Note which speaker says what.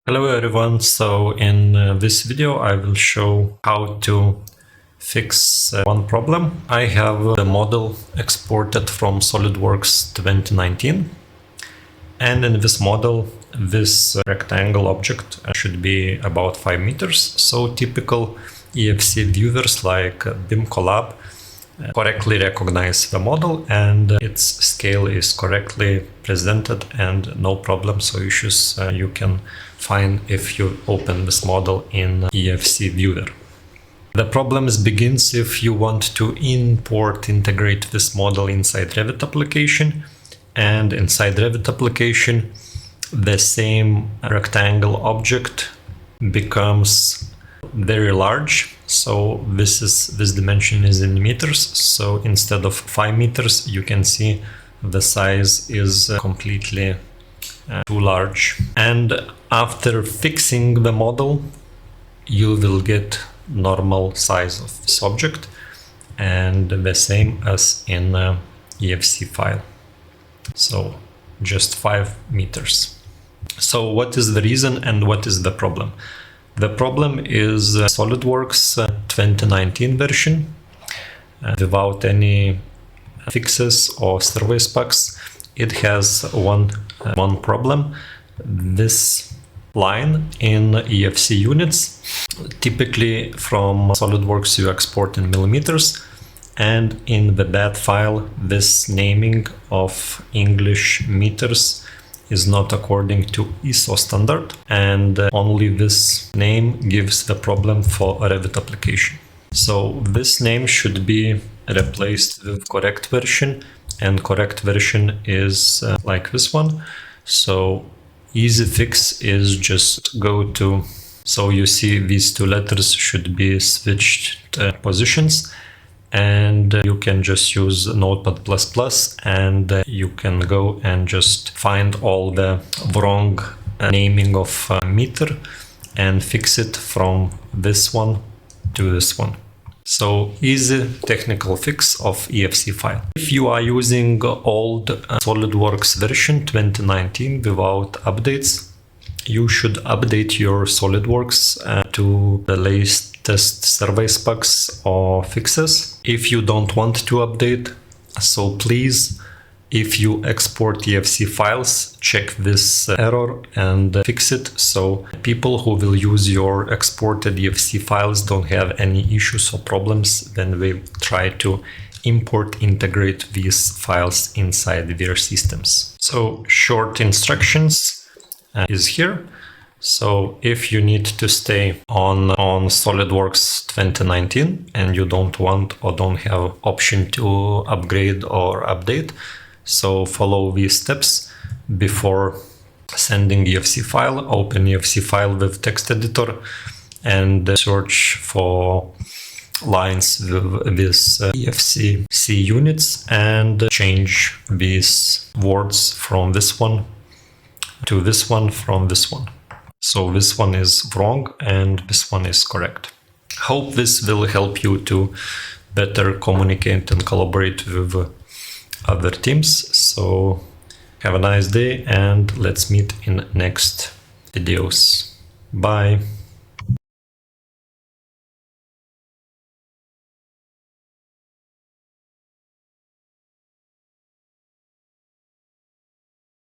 Speaker 1: Hello everyone, so in this video I will show how to fix one problem. I have the model exported from SolidWorks 2019, and in this model this rectangle object should be about 5 meters. So typical EFC viewers like BIM Collab correctly recognize the model and its scale is correctly presented and no problem, so issues you can find if you open this model in EFC viewer. The problems begins if you want to integrate this model inside Revit application, and inside Revit application the same rectangle object becomes very large. So this dimension is in meters, so instead of 5 meters you can see the size is completely too large. And after fixing the model you will get normal size of this object and the same as in EFC file, so just 5 meters. So what is the reason and what is the problem? The problem is SolidWorks 2019 version without any fixes or survey specs. It has one problem. This line in EFC units, typically from SolidWorks you export in millimeters, and in the BAT file this naming of English meters is not according to ISO standard, and only this name gives the problem for a Revit application. So this name should be replaced with correct version, and correct version is like this one. So easy fix is just go to, so you see these two letters should be switched positions, and you can just use Notepad++ and you can go and just find all the wrong naming of meter and fix it from this one to this one. So easy technical fix of EFC file. If you are using old SolidWorks version 2019 without updates, you should update your SolidWorks to the latest survey specs or fixes. If you don't want to update, so please, if you export EFC files, check this error and fix it, so people who will use your exported EFC files don't have any issues or problems when we try to integrate these files inside their systems. So short instructions is here. So if you need to stay on SolidWorks 2019 and you don't want or don't have option to upgrade or update, so follow these steps before sending EFC file. Open EFC file with text editor and search for lines with this EFC units and change these words from this one to this one from this one. So this one is wrong and this one is correct. Hope this will help you to better communicate and collaborate with other teams. So have a nice day and let's meet in next videos. Bye.